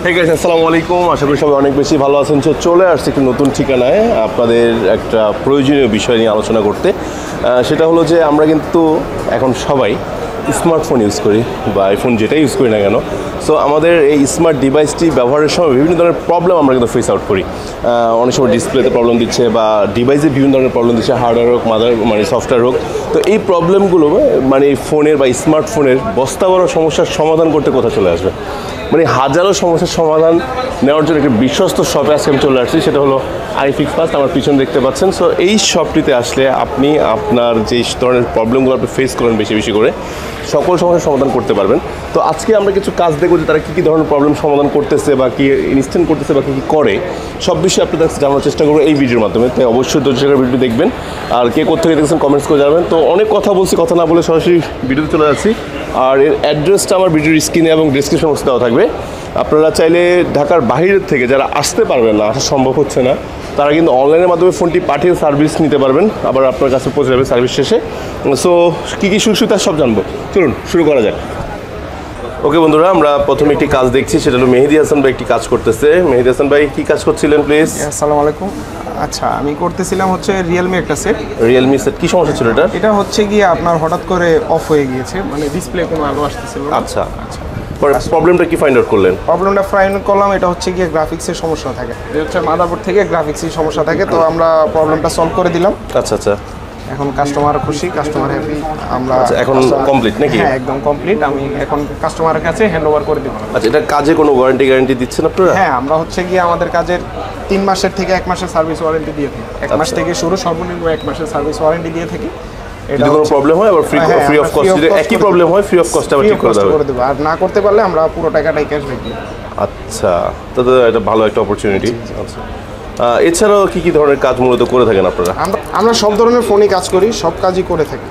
ঠিক আছে, আসসালামু আলাইকুম। আশা করি সবাই অনেক বেশি ভালো আছেন। চলে আসছে একটি নতুন ঠিকানায় আপনাদের একটা প্রয়োজনীয় বিষয় নিয়ে আলোচনা করতে। সেটা হলো যে আমরা কিন্তু এখন সবাই স্মার্টফোন ইউজ করি বা আইফোন যেটাই ইউজ করি না কেন। সো আমাদের এই স্মার্ট ডিভাইসটি ব্যবহারের সময় বিভিন্ন ধরনের প্রবলেম আমরা কিন্তু ফেস আউট করি। অনেক সময় ডিসপ্লেতে প্রবলেম দিচ্ছে বা ডিভাইসে বিভিন্ন ধরনের প্রবলেম দিচ্ছে, হার্ডওয়্যার হোক মানে সফটওয়্যার হোক। তো এই প্রবলেমগুলো মানে ফোনের বা স্মার্টফোনের বস্তা বড় সমস্যার সমাধান করতে কোথায় চলে আসবে, মানে হাজারো সমস্যার সমাধান নেওয়ার জন্য একটি বিশ্বস্ত শপে আজকে আমি চলে আসছি। সেটা হলো আইফিক্স ফার্স্ট, আমার পিছনে দেখতে পাচ্ছেন। সো এই শপটিতে আসলে আপনি আপনার যে ধরনের প্রবলেমগুলো আপনি ফেস করেন বেশি বেশি করে সকল সমস্যার সমাধান করতে পারবেন। তো আজকে আমরা কিছু কাজ দেখব যে তারা কী কী ধরনের প্রবলেম সমাধান করতেছে বা কী ইনস্ট্যান্ট করতেছে বা কী কী করে, সব বিষয়ে আপনাদের জানার চেষ্টা করবো এই ভিডিওর মাধ্যমে। তাই অবশ্যই ধৈর্য ভিডিও দেখবেন। আর কে কোথেকে দেখছেন কমেন্টস করে জানাবেন। তো অনেক কথা বলছি, কথা না বলে সরাসরি ভিডিওতে চলে যাচ্ছি। আর এর অ্যাড্রেসটা আমার ভিডিওর স্ক্রিনে এবং ডিসক্রিপশন বক্সে দেওয়া থাকবে। আপনারা চাইলে ঢাকার বাইরের থেকে যারা আসতে পারবেন না, আসা সম্ভব হচ্ছে না, তারা কিন্তু অনলাইনের মাধ্যমে ফোনটি পাঠিয়ে সার্ভিস নিতে পারবেন, আবার আপনার কাছে পৌঁছে যাবে সার্ভিস শেষে। সো কী কী সুবিধা সব জানবো, চলুন শুরু করা যাক। ওকে বন্ধুরা, আমরা প্রথমে একটি কাজ দেখছি, সেটা হলো মেহেদি হাসান ভাই একটি কাজ করতেছে। মেহেদি হাসান ভাই কী কাজ করছিলেন প্লিজ? আসসালামু আলাইকুম। আচ্ছা, আমি করতেছিলাম হচ্ছে রিয়েলমি একটা সেট। রিয়েলমি সেট, কী সমস্যা ছিল এটা? এটা হচ্ছে গিয়ে আপনার হঠাৎ করে অফ হয়ে গিয়েছে, মানে ডিসপ্লে কোনো আলো আসতেছিল না। আচ্ছা আচ্ছা, প্রবলেমটা কি ফাইন্ড আউট করলেন? প্রবলেমটা ফাইন্ড করলাম, এটা হচ্ছে গিয়ে গ্রাফিক্সের সমস্যা থাকে, যে হচ্ছে মাদারবোর্ড থেকে গ্রাফিক্সের সমস্যা থাকে। তো আমরা প্রবলেমটা সলভ করে দিলাম। আচ্ছা আচ্ছা, এখন কাস্টমার খুশি, কাস্টমার হ্যাপি। আমরা এখন কমপ্লিট নাকি? হ্যাঁ, একদম কমপ্লিট। আমি এখন কাস্টমারের কাছে হ্যান্ড ওভার করে দিব। আচ্ছা, এটা কাজে কোনো ওয়ারেন্টি গ্যারান্টি দিচ্ছেন আপনারা? হ্যাঁ, আমরা হচ্ছে গিয়ে আমাদের কাজের 3 মাসের থেকে 1 মাসের সার্ভিস ওয়ারেন্টি দিয়ে থাকি। 1 মাস থেকে শুরু, সর্বনিম্ন 1 মাসের সার্ভিস ওয়ারেন্টি দিয়ে থাকি। যদি কোনো প্রবলেম হয় আবার ফ্রি অফ কস্ট, যদি একই প্রবলেম হয় ফ্রি অফ কস্ট আবার ঠিক করে দেব। আর না করতে পারলে আমরা পুরো টাকাটাই ক্যাশব্যাক দিই। আচ্ছা, তাহলে এটা ভালো একটা অপরচুনিটি। আচ্ছা, এছাড়াও কী কী ধরনের কাজ মূলত করে থাকেন আপনারা? আমরা সব ধরনের ফোনই কাজ করি, সব কাজই করে থাকি।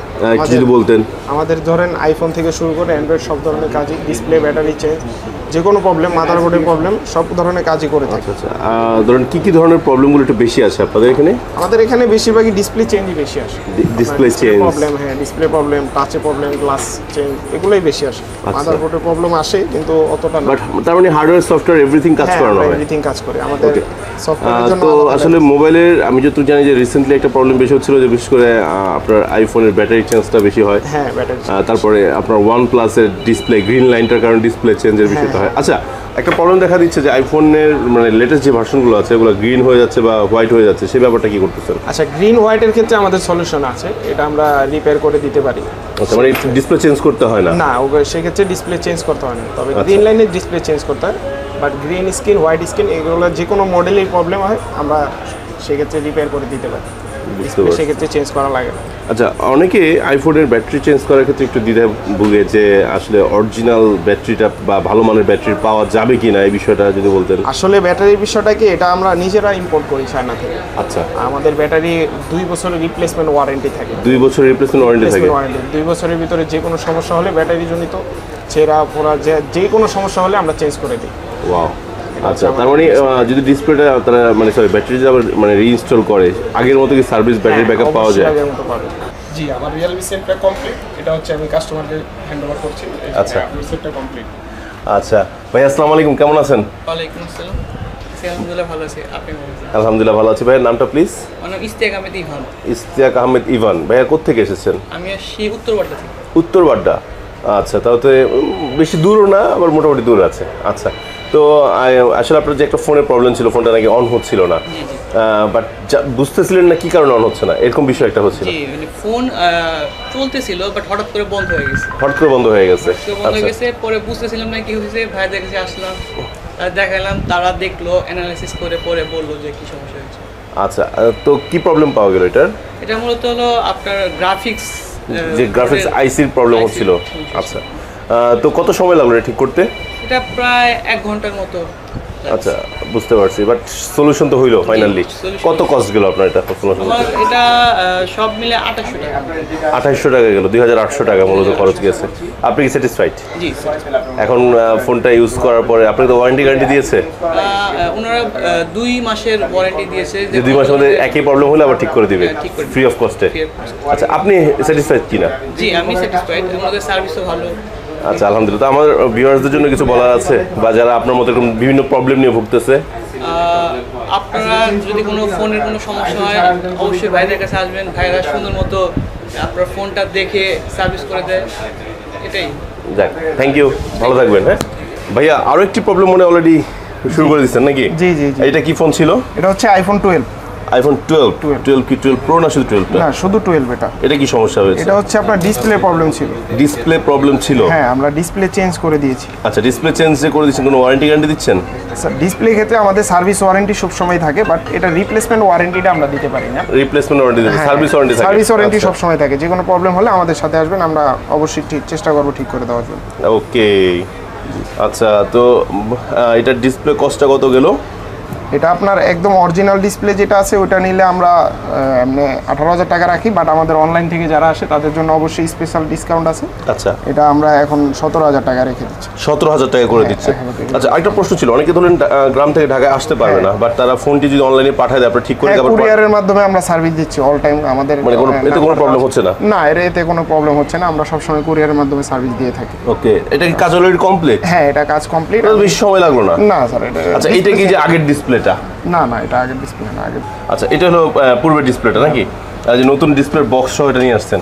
যদি বলতেন। আমাদের ধরেন আইফোন থেকে শুরু করে অ্যান্ড্রয়েড সব ধরনের কাজই, ডিসপ্লে, ব্যাটারি চেঞ্জ, যে কোনো প্রবলেম, মাদারবোর্ডের প্রবলেম, সব ধরনের কাজই করে থাকি। আচ্ছা, ধরেন কী কী ধরনের প্রবলেমগুলো একটু বেশি আছে আপনাদের এখানে? আমাদের এখানে বেশিরভাগই ডিসপ্লে চেঞ্জই বেশি আসে। ডিসপ্লে চেঞ্জ প্রবলেম, হ্যাঁ, ডিসপ্লে প্রবলেম, টাচে প্রবলেম, গ্লাস চেঞ্জ, এগুলোই বেশি আসে। মাদারবোর্ডের প্রবলেম আসে কিন্তু অতটা না। বাট তার মানে হার্ডওয়্যার সফটওয়্যার এভরিথিং কাজ করানো হয়? এভরিথিং কাজ করে আমাদের সফটওয়্যারের জন্য। তো আসলে মোবাইলের আমি যতটুকু জানি যে রিসেন্টলি একটা প্রবলেম বেশি হচ্ছিল, যে বিশেষ করে আপনার আইফোনের ব্যাটারি চেঞ্জটা বেশি হয়। হ্যাঁ, ব্যাটারি। তারপরে আপনার OnePlus-এর ডিসপ্লে গ্রিন লাইনটার কারণে ডিসপ্লে চেঞ্জের বিষয়টা হয়। আচ্ছা, একটা প্রবলেম দেখা দিচ্ছে যে আইফোনের মানে লেটেস্ট যে ভার্সনগুলো আছে ওগুলো গ্রিন হয়ে যাচ্ছে বা হোয়াইট হয়ে যাচ্ছে, সেই ব্যাপারটা কি করতেছেন? আচ্ছা, গ্রিন হোয়াইটের ক্ষেত্রে আমাদের সলিউশন আছে, এটা আমরা রিপেয়ার করে দিতে পারি। আচ্ছা, মানে ডিসপ্লে চেঞ্জ করতে হয় না? না, সেক্ষেত্রে ডিসপ্লে চেঞ্জ করতে হয় না, তবে গ্রিন লাইনের ডিসপ্লে চেঞ্জ করতে হয়। But green screen, white screen, এগুলো যে কোনো মডেলের প্রবলেম হয় আমরা সেক্ষেত্রে রিপেয়ার করে দিতে পারি, সেক্ষেত্রে চেঞ্জ করা লাগে না। আচ্ছা, অনেকে আইফোনের ব্যাটারি চেঞ্জ করার ক্ষেত্রে একটু দ্বিধায় ভুগে যে আসলে অরিজিনাল ব্যাটারিটা বা ভালো মানের ব্যাটারি পাওয়া যাবে কি না, এই বিষয়টা যদি বলতেন। আসলে ব্যাটারির বিষয়টা কি, এটা আমরা নিজেরা ইম্পোর্ট করি চায়না থেকে। আচ্ছা, আমাদের ব্যাটারি 2 বছরের রিপ্লেসমেন্ট ওয়ারেন্টি থাকে। 2 বছরের রিপ্লেসমেন্ট ওয়ারেন্টি থাকে? 2 বছরের ভিতরে যে কোনো সমস্যা হলে, ব্যাটারি জনিত ছেঁড়া পোড়া, যে কোনো সমস্যা হলে আমরা চেঞ্জ করে দিই। ওয়াও। আচ্ছা, তার মানে যদি ডিসপ্লেটা তারা মানে ব্যাটারি যদি আবার মানে রিইনস্টল করে, আগের মতো কি সার্ভিস ব্যাটারি ব্যাকআপ পাওয়া যায়? আগের মতো পাবে। জি, আমার রিয়েলমি সেটটা কমপ্লিট, এটা হচ্ছে আমি কাস্টমারকে হ্যান্ড ওভার করছি। আচ্ছা, আমার সেটটা কমপ্লিট। আচ্ছা ভাই, আসসালামু আলাইকুম, কেমন আছেন? ওয়ালাইকুম আসসালাম। আলহামদুলিল্লাহ ভালো আছি, আপনি কেমন আছেন? আলহামদুলিল্লাহ ভালো আছি। ভাইয়ের নামটা প্লিজ? আমার নাম ইশতিয়াক আহমেদ ইভান। ইশতিয়াক আহমেদ ইভান। ভাইয়া কোত্থেকে এসেছেন? আমি আসছি উত্তরবাড্ডা থেকে। উত্তরবাড্ডা, আচ্ছা, তাও তো বেশি দূরও না, আবার মোটামুটি দূর আছে। আচ্ছা, তো আসলে আপনার যে একটা ফোনের প্রবলেম ছিল, ফোনটা নাকি অন হচ্ছিল না, বাট বুঝতেছিলেন না কি কারণে অন হচ্ছে না, এরকম বিষয় একটা হচ্ছিল? জি, মানে ফোন চলতেছিল বাট হঠাৎ করে বন্ধ হয়ে গেছে। হঠাৎ করে বন্ধ হয়ে গেছে? বন্ধ হয়ে গেছে, পরে বুঝতেছিলাম না কি হয়েছে। ভাইদের কাছে আসলাম, দেখালাম, তারা দেখলো, অ্যানালাইসিস করে পরে বললো যে কি সমস্যা হয়েছে। আচ্ছা, তো কি প্রবলেম পাওয়া গেল এটার? এটা মূলত হলো আপনার গ্রাফিক্স, যে গ্রাফিক্স আইসির প্রবলেম হচ্ছিল। আচ্ছা, তো কত সময় লাগলো এটা ঠিক করতে? এটা প্রায় 1 ঘন্টার মতো। আচ্ছা, বুঝতে পারছি, বাট সলিউশন তো হইলো ফাইনালি। কত কস্ট গেল আপনার এটা সলিউশন? এটা সব মিলে 2800 টাকা। 2800 টাকা গেল, 2800 টাকা মূলত খরচ গেছে। আপনি কি স্যাটিসফাইড? জি। এখন ফোনটা ইউজ করার পরে আপনাকে তো ওয়ারেন্টি গ্যারান্টি দিয়েছে? ওনারা 2 মাসের ওয়ারেন্টি দিয়েছে, যে 2 মাসের মধ্যে একই প্রবলেম হলে আবার ঠিক করে দিবে ফ্রি অফ কস্টে। আচ্ছা, আপনি স্যাটিসফাইড কিনা? জি, আমি স্যাটিসফাইড, আমাদের সার্ভিসও ভালো। আচ্ছা আলহামদুলিল্লাহ। তো আমার ভিউয়ার্সদের জন্য কিছু বলার আছে, বা যারা আপনার মতো এরকম বিভিন্ন প্রবলেম নিয়ে ভুগতেছে? আপনারা যদি কোনো ফোনের কোনো সমস্যা হয় অবশ্যই ভাইদের কাছে আসবেন, ভাইরা সুন্দর মতো আপনার ফোনটা দেখে সার্ভিস করে দেয়, এটাই। যাক, থ্যাংক ইউ, ভালো থাকবেন। হ্যাঁ ভাইয়া, আরও একটি প্রবলেম মনে অলরেডি শুরু করে দিচ্ছেন নাকি? জি জি জি। এটা কি ফোন ছিল? এটা হচ্ছে আইফোন 12। আইফোন 12 কি 12 প্রো না শুধু 12? না, শুধু 12 এটা। এটা কি সমস্যা হয়েছে? এটা হচ্ছে আপনার ডিসপ্লে প্রবলেম ছিল। ডিসপ্লে প্রবলেম ছিল? হ্যাঁ, আমরা ডিসপ্লে চেঞ্জ করে দিয়েছি। আচ্ছা, ডিসপ্লে চেঞ্জ যে করে দিচ্ছেন, কোনো ওয়ারেন্টি গ্যারান্টি দিচ্ছেন? স্যার, ডিসপ্লে ক্ষেত্রে আমাদের সার্ভিস ওয়ারেন্টি সবসময় থাকে, বাট এটা রিপ্লেসমেন্ট ওয়ারেন্টিটা আমরা দিতে পারি না। রিপ্লেসমেন্ট ওয়ারেন্টি দিতে, সার্ভিস ওয়ারেন্টি থাকে? সার্ভিস ওয়ারেন্টি সবসময় থাকে, যে কোনো প্রবলেম হলে আমাদের সাথে আসবেন, আমরা অবশ্যই চেষ্টা করব ঠিক করে দেওয়ার জন্য। ওকে, আচ্ছা। তো এটার ডিসপ্লে কস্টটা কত গেল? এটা আপনার একদম অরিজিনাল ডিসপ্লে যেটা আছে ওটা নিলে আমরা এমনি 18,000 টাকা রাখি, বাট আমাদের অনলাইন থেকে যারা আসে তাদের জন্য অবশ্যই স্পেশাল ডিসকাউন্ট আছে। আচ্ছা, এটা আমরা এখন 17,000 টাকা রেখে দিচ্ছি। 17,000 টাকা করে দিচ্ছে। আচ্ছা, আরেকটা প্রশ্ন ছিল, অনেকে ধরেন গ্রাম থেকে ঢাকায় আসতে পারবে না, বাট তারা ফোনটি যদি অনলাইনে পাঠায় দেয়, আপনি ঠিক করে দেবেন? কুরিয়ারের মাধ্যমে আমরা সার্ভিস দিচ্ছি অল টাইম। আমাদের মানে এতে কোনো প্রবলেম হচ্ছে না? না, এতে কোনো প্রবলেম হচ্ছে না, আমরা সবসময় কুরিয়ারের মাধ্যমে সার্ভিস দিয়ে থাকি। ওকে, এটা কি কাজ অলরেডি কমপ্লিট? হ্যাঁ, এটা কাজ কমপ্লিট। এটা বেশি সময় লাগলো না? না স্যার, এটা আচ্ছা, এটা কি যে আগের ডিসপ্লেটা? না না, এটা আগের ডিসপ্লে না, আগের। আচ্ছা, এটা হলো পূর্বের ডিসপ্লেটা নাকি? আর যে নতুন ডিসপ্লের বক্স সহ এটা নিয়ে আসছেন?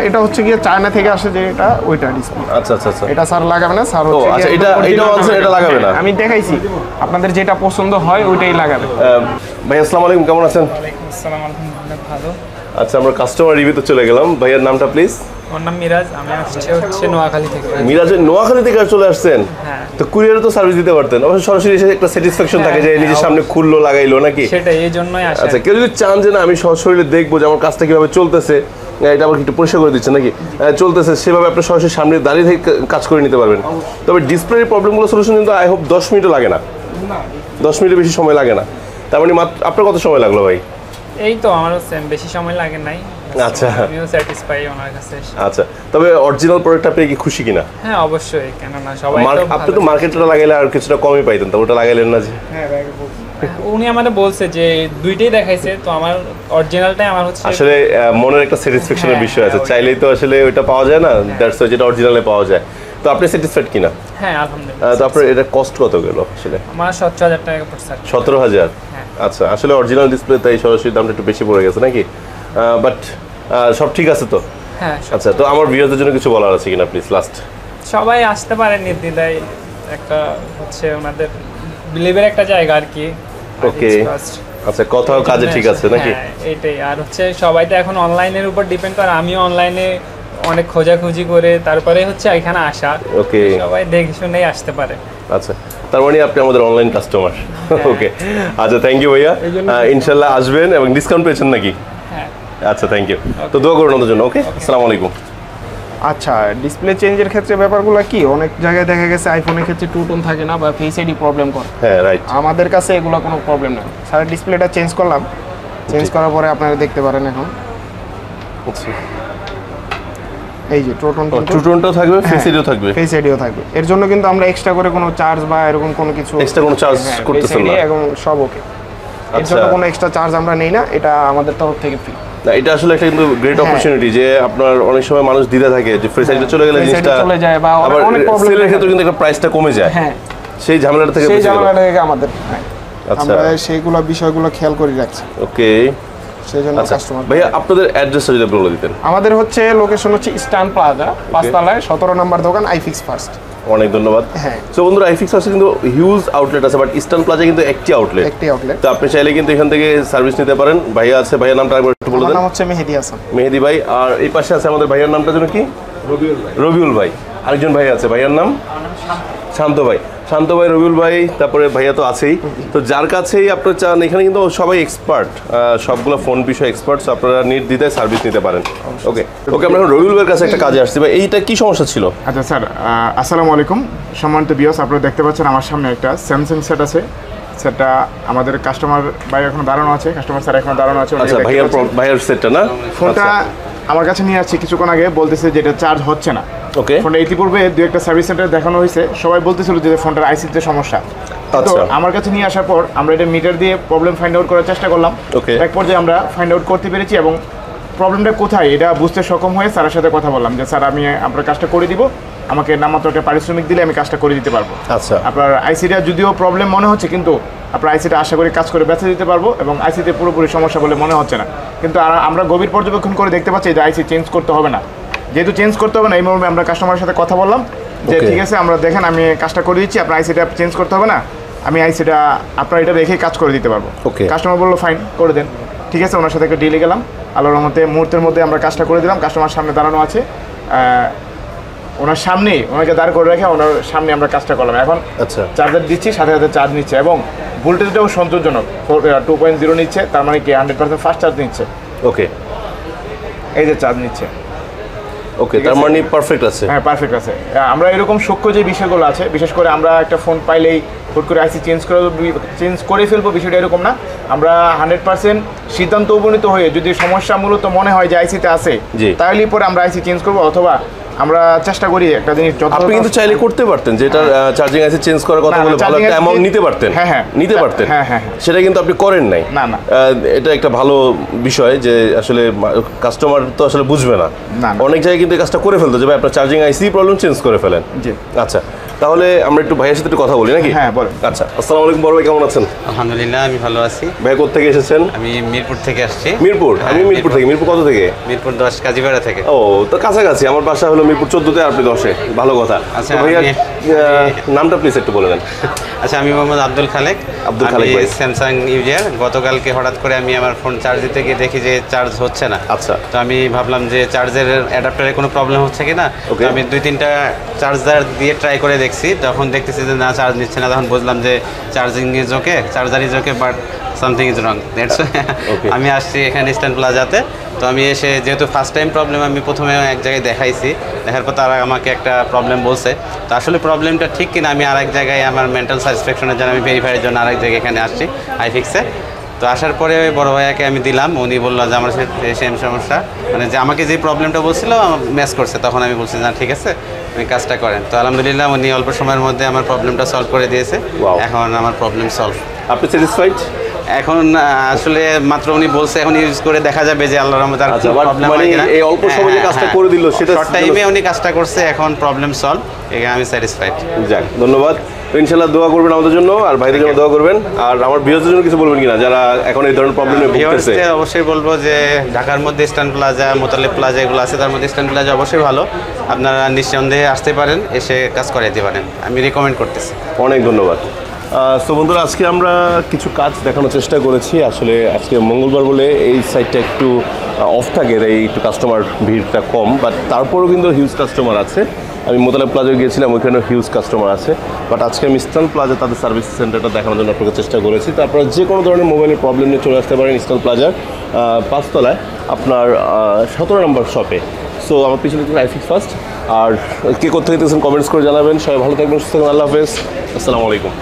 এটা হচ্ছে গিয়ে চায়না থেকে আসে, যে এটা ওইটা ডিসপ্লে। আচ্ছা আচ্ছা আচ্ছা। এটা স্যার লাগাবে না স্যার, হচ্ছে আচ্ছা, এটা আনছেন, এটা লাগাবে না? আমি দেখাইছি, আপনাদের যেটা পছন্দ হয় ওইটাই লাগাবে। ভাই আসসালামু আলাইকুম, কেমন আছেন? আসসালামু আলাইকুম, ভালো। আচ্ছা, আমরা কাস্টমার রিভিউতে চলে গেলাম। ভাইয়ার নামটা প্লিজ? আমার নাম মিরাজ, আমি আসছি হচ্ছে নোয়াখালী থেকে। মিরাজের নোয়াখালী থেকে চলে আসছেন? হ্যাঁ। তো কুরিয়ারে তো সার্ভিস দিতে পারতেন, অবশ্য সরাসরি এসে একটা স্যাটিসফ্যাকশন থাকে যে নিজের সামনে খুললো, লাগাইলো নাকি? সেটাই, এই জন্যই আসা। আচ্ছা, কেউ যদি চান যে না আমি সরাসরি দেখবো যে আমার কাজটা কিভাবে চলতেছে, এটা আবার একটু পরিষ্কার করে দিচ্ছে নাকি চলতেছে, সেভাবে আপনি সরাসরি সামনে দাঁড়িয়ে থেকে কাজ করে নিতে পারবেন। তবে ডিসপ্লের প্রবলেমগুলো সলিউশন কিন্তু আই হোপ 10 মিনিটও লাগে না, 10 মিনিটের বেশি সময় লাগে না। তার মানে মাত্র আপনার কত সময় লাগলো ভাই? এই তো আমারও সেম, বেশি সময় লাগে নাই। আচ্ছা, আমিও স্যাটিসফাই ওনার কাছে। আচ্ছা, তবে অরিজিনাল প্রোডাক্ট আপনি কি খুশি কিনা? হ্যাঁ অবশ্যই, কেন না, সবাই তো আপনি তো মার্কেটটা লাগাইলে আর কিছুটা কমই পাইতেন, তো ওটা লাগাইলেন না যে? উনি আমাদের বলছে যে দুইটাই দেখাইছে, তো আমার অরিজিনালটাই আমার হচ্ছে আসলে মনের একটা স্যাটিসফ্যাকশনের বিষয় আছে, চাইলেই তো আসলে ওইটা পাওয়া যায় না, দ্যাটস ওয়াই যেটা অরিজিনালে পাওয়া যায়। তো আপনি স্যাটিসফাইড কিনা? হ্যাঁ আলহামদুলিল্লাহ। তো আপনার এটা কস্ট কত গেল আসলে? আমার 17,000 টাকা পড়ছে। 17,000? হ্যাঁ। আচ্ছা, আসলে অরিজিনাল ডিসপ্লে তাই সরাসরি দামটা একটু বেশি পড়ে গেছে নাকি? বাট সব ঠিক আছে তো? হ্যাঁ। আচ্ছা, তো আমার ভিউয়ারদের জন্য কিছু বলার আছে কিনা প্লিজ লাস্ট? সবাই আসতে পারে নির্দ্বিধায়, একটা হচ্ছে ওনাদের বিলিভের একটা জায়গা আর কি। ওকে, আচ্ছা, কথা কাজে ঠিক আছে নাকি? হ্যাঁ, এইটাই। আর হচ্ছে সবাই তো এখন অনলাইনের উপর ডিপেন্ড করে, আমিও অনলাইনে অনেক খোঁজাখুঁজি করে তারপরে হচ্ছে এখানে আসা। ওকে, সবাই দেখে শুনেই আসতে পারে। আচ্ছা, তার মানে আপনি আমাদের অনলাইন কাস্টমার। ওকে, আচ্ছা, থ্যাংক ইউ ভাইয়া, ইনশাল্লাহ আসবেন। এবং ডিসকাউন্ট পেয়েছেন নাকি? হ্যাঁ। আচ্ছা, থ্যাংক ইউ। তো দোয়া করুন আমাদের জন্য। ওকে, আসসালামু আলাইকুম। আচ্ছা, ডিসপ্লে চেঞ্জের ক্ষেত্রে ব্যাপারগুলো কি, অনেক জায়গায় দেখা গেছে আইফোনের ক্ষেত্রে টু টোন থাকে না, বা ফেস আইডি প্রবলেম করে। হ্যাঁ, রাইট। আমাদের কাছে এগুলো কোনো প্রবলেম না। স্যার, ডিসপ্লেটা চেঞ্জ করলাম, চেঞ্জ করার পরে আপনারা দেখতে পারেন এখন আচ্ছা, এই যে টোটন, টু টোনটাও থাকবে, ফেস আইডিও থাকবে? ফেস আইডিও থাকবে। এর জন্য কিন্তু আমরা এক্সট্রা করে কোনো চার্জ বা এরকম কোনো কিছু, এক্সট্রা কোনো চার্জ করতেছেন না? এবং সব ওকে, এর জন্য কোনো এক্সট্রা চার্জ আমরা নেই না, এটা আমাদের তরফ থেকে ফ্রি। না, এটা আসলে একটা কিন্তু গ্রেট অপরচুনিটি, যে আপনার অনেক সময় মানুষ দ্বিধা থাকে যে ফেস আইডি চলে গেলে জিনিসটা চলে যায়, বা আবার অনেক প্রবলেম সেলের ক্ষেত্রে কিন্তু একটা প্রাইসটা কমে যায়। হ্যাঁ, সেই ঝামেলাটা থেকে সেই বেঁচে গেল। ঝামেলাটা থেকে আমাদের, আচ্ছা, আমরা সেইগুলো বিষয়গুলো খেয়াল করে রাখছি, ওকে। সেই জন্য আচ্ছা কাস্টমার। ভাইয়া, আপনাদের অ্যাড্রেসটা যদি আপনি বলে দিতেন? আমাদের হচ্ছে লোকেশন হচ্ছে ইস্টার্ন প্লাজা, 5 তলায় 17 নম্বর দোকান, আইফিক্স ফার্স্ট। অনেক ধন্যবাদ। হ্যাঁ। সো বন্ধুরা, আইফিক্স হাউসে কিন্তু হিউজ আউটলেট আছে, বাট ইস্টার্ন প্লাজা কিন্তু একটি আউটলেট। তো আপনি চাইলে কিন্তু এখান থেকে সার্ভিস নিতে পারেন। ভাইয়া আছে, ভাইয়ার নামটা একবার একটু বলে আমার দেন। নাম হচ্ছে মেহেদি হাসান। মেহেদি ভাই। আর এই পাশে আছে আমাদের ভাইয়ার নামটা যেন কি? রবিউল ভাই। রবিউল ভাই। আরেকজন ভাই আছে, ভাইয়ার নাম শান্ত ভাই। শান্ত ভাই, রবিউল ভাই, তারপরে ভাইয়া তো আছেই। তো যার কাছেই আপনার চান, এখানে কিন্তু সবাই এক্সপার্ট, সবগুলো ফোন বিষয়ে এক্সপার্ট, আপনারা নির্দ্বিধায় সার্ভিস নিতে পারেন। ওকে ওকে, আমরা এখন রবিউল ভাইয়ের কাছে একটা কাজে আসছি। ভাই, এইটা কি সমস্যা ছিল? আচ্ছা স্যার, আসসালামু আলাইকুম, সম্মানিত ভিউয়ার্স। আপনারা দেখতে পাচ্ছেন আমার সামনে একটা স্যামসাং সেট আছে। সেটটা আমাদের কাস্টমার ভাই এখন দাঁড়ানো আছে, কাস্টমার স্যার এখন দাঁড়ানো আছে। আচ্ছা, ভাইয়ার সেটটা না? ফোনটা আমার কাছে নিয়ে আসছে কিছুক্ষণ আগে, বলতেছে যে এটা চার্জ হচ্ছে না। ওকে। ফোনটা ইতিপূর্বে দু একটা সার্ভিস সেন্টারে দেখানো হয়েছে, সবাই বলতেছিল যে ফোনটার আইসিতে সমস্যা। তো আচ্ছা। আমার কাছে নিয়ে আসার পর আমরা এটা মিটার দিয়ে প্রবলেম ফাইন্ড আউট করার চেষ্টা করলাম। ওকে। এক পর্যায়ে আমরা ফাইন্ড আউট করতে পেরেছি এবং প্রবলেমটা কোথায় এটা বুঝতে সক্ষম হয়ে স্যারের সাথে কথা বললাম যে স্যার, আমি আপনার কাজটা করে দিব, আমাকে নামমাত্র একটা পারিশ্রমিক দিলে আমি কাজটা করে দিতে পারবো। আচ্ছা। আপনার আইসিটা যদিও প্রবলেম মনে হচ্ছে, কিন্তু আপনার আইসিটা আশা করি কাজ করে বেঁচে দিতে পারবো, এবং আইসিতে পুরোপুরি সমস্যা বলে মনে হচ্ছে না। কিন্তু আমরা গভীর পর্যবেক্ষণ করে দেখতে পাচ্ছি যে আইসি চেঞ্জ করতে হবে না। যেহেতু চেঞ্জ করতে হবে না, এই মর্মে আমরা কাস্টমারের সাথে কথা বললাম যে Okay. ঠিক আছে, আমরা দেখেন আমি কাজটা করে দিচ্ছি, আপনার আইসিটা চেঞ্জ করতে হবে না, আমি আইসিটা আপনার এটা রেখেই কাজ করে দিতে পারবো। Okay. কাস্টমার বললো ফাইন, করে দেন। ঠিক আছে, ওনার সাথে একটা ডিলে গেলাম, আল্লাহর রহমতে মুহূর্তের মধ্যে আমরা কাজটা করে দিলাম। কাস্টমার সামনে দাঁড়ানো আছে, ওনার সামনেই ওনাকে দাঁড় করে রেখে ওনার সামনে আমরা কাজটা করলাম। এখন আচ্ছা। চার্জার দিচ্ছি, সাথে সাথে চার্জ নিচ্ছে, এবং ভোল্টেজটাও সন্তোষজনক, 2.0 নিচ্ছে, তার মানে কি 100% ফাস্ট চার্জ নিচ্ছে। ওকে এই যে চার্জ নিচ্ছে, ওকে, তার মানে পারফেক্ট আছে। হ্যাঁ পারফেক্ট আছে। আমরা এরকম সূক্ষ্ম যে বিষয়গুলো আছে, বিশেষ করে আমরা একটা ফোন পাইলেই হুট করে আইসি চেঞ্জ করে ফেলবো, বিষয়টা এরকম না। আমরা 100% সিদ্ধান্ত উপনীত হয়ে যদি সমস্যা মূলত মনে হয় যে আইসিতে আছে, জি। তাহলেই পরে আমরা আইসি চেঞ্জ করবো, অথবা আমরা চেষ্টা করি একটা জিনিস আপনি কিন্তু চাইলে করতে পারতেন, যে এটা চার্জিং আইসি চেঞ্জ করার কথা না, বলে ভালো charging একটা IC অ্যামাউন্ট নিতে পারতেন। হ্যাঁ, হ্যাঁ। নিতে পারতেন। হ্যাঁ, হ্যাঁ, হ্যাঁ। সেটা কিন্তু আপনি করেন নাই। না, না। এটা একটা ভালো বিষয় যে আসলে কাস্টমার তো আসলে বুঝবে না। না, না। অনেক জায়গায় কিন্তু এই কাজটা করে ফেলতো, যে ভাই আপনার চার্জিং আইসি প্রবলেম চেঞ্জ করে ফেলেন। জি। আচ্ছা, তাহলে আমরা একটু ভাইয়ের সাথে একটু কথা বলি নাকি? হ্যাঁ, বলেন। আচ্ছা, আসসালামু আলাইকুম বড় ভাই, কেমন আছেন? আলহামদুলিল্লাহ, আমি ভালো আছি। ভাই কোথা থেকে এসেছেন? আমি মিরপুর থেকে আসছি। মিরপুর? আমি হ্যাঁ, মিরপুর থেকে। মিরপুর কত থেকে? মিরপুর 10 কাজীপাড়া থেকে। ও, তো কাছাকাছি। আমার বাসা হলো মিরপুর 14-তে, আপনি 10-এ। ভালো কথা। আচ্ছা, তো ভাইয়া আমি- নামটা প্লিজ একটু বলে দেন। আচ্ছা, আমি মোহাম্মদ আব্দুল খালেক। আব্দুল খালেক ভাই। Samsung user. গতকালকে হঠাৎ করে আমি আমার ফোন চার্জ দিতে গিয়ে দেখি যে চার্জ হচ্ছে না। আচ্ছা। তো আমি ভাবলাম যে চার্জের অ্যাডাপ্টারে কোনো প্রবলেম হচ্ছে কি না। Okay. আমি 2-3টা চার্জার দিয়ে ট্রাই করে দেখছি, তখন দেখতেছি যে না, চার্জ নিচ্ছে না। তখন বুঝলাম যে charging is okay, charger is okay, but something is wrong. That's Okay. আমি আসছি এখানে ইস্টার্ন প্লাজাতে। তো আমি এসে, যেহেতু ফার্স্ট টাইম প্রবলেম, আমি প্রথমে এক জায়গায় দেখাইছি, দেখার পর তারা আমাকে একটা প্রবলেম বলছে। তো আসলে প্রবলেমটা ঠিক কিনা আমি আরেক জায়গায় আমার মেন্টাল স্যাটিসফ্যাকশনের জন্য আমি ভেরিফাইয়ের জন্য আরেক জায়গায় এখানে আসছি, আইফিক্সে। তো আসার পরে ওই বড় ভাইয়াকে আমি দিলাম, উনি বললো যে আমার সাথে সেম সমস্যা, মানে যে আমাকে যে প্রবলেমটা বলছিল ম্যাচ করছে। তখন আমি বলছি না, ঠিক আছে, আপনি কাজটা করেন। তো আলহামদুলিল্লাহ উনি অল্প সময়ের মধ্যে আমার প্রবলেমটা সলভ করে দিয়েছে। Wow. এখন আমার প্রবলেম সলভ। আপনি স্যাটিসফাইড? এখন আসলে মাত্র উনি বলছে, এখন ইউজ করে দেখা যাবে যে আল্লাহর রহমতে আর আচ্ছা, কোনো but প্রবলেম মানে হয় কিনা। এই অল্প সময়ে যে কাজটা করে দিল, সেটা শর্ট টাইমে উনি কাজটা করছে, এখন প্রবলেম সলভ, এখানে আমি স্যাটিসফাইড। যাক, ধন্যবাদ। তো ইনশাল্লাহ দোয়া করবেন আমাদের জন্য, আর ভাইদের জন্য দোয়া করবেন। আর আমার ভিউয়ারদের জন্য কিছু বলবেন কিনা, যারা এখন এই ধরনের প্রবলেমে ভুগতেছে? ভিউয়ার্সদের অবশ্যই বলবো যে ঢাকার মধ্যে ইস্টার্ন প্লাজা, মোতালেব প্লাজা এগুলো আছে, তার মধ্যে ইস্টার্ন প্লাজা অবশ্যই ভালো। আপনারা নিঃসন্দেহে আসতে পারেন, এসে কাজ করাইতে পারেন, আমি রিকমেন্ড করতেছি। অনেক ধন্যবাদ। সো বন্ধুরা, আজকে আমরা কিছু কাজ দেখানোর চেষ্টা করেছি। আসলে আজকে মঙ্গলবার বলে এই সাইডটা একটু অফ থাকে, তাই একটু কাস্টমার ভিড়টা কম, বাট তারপরেও কিন্তু হিউজ কাস্টমার আছে। আমি মোতালেব প্লাজায় গিয়েছিলাম, ওইখানেও হিউজ কাস্টমার আছে। বাট আজকে আমি ইস্টার্ন প্লাজা তাদের সার্ভিস সেন্টারটা দেখানোর জন্য আপনাকে চেষ্টা করেছি। তো আপনারা যে কোনো ধরনের মোবাইলের প্রবলেম নিয়ে চলে আসতে পারেন ইস্টার্ন প্লাজার 5 তলায় আপনার 17 নম্বর শপে। সো আমার পিছনে কিন্তু আইফিক্স ফার্স্ট। আর কে কোথা থেকে দেখছেন কমেন্টস করে জানাবেন। সবাই ভালো থাকবেন, সুস্থ থাকবেন। আল্লাহ হাফেজ, আসসালামু আলাইকুম।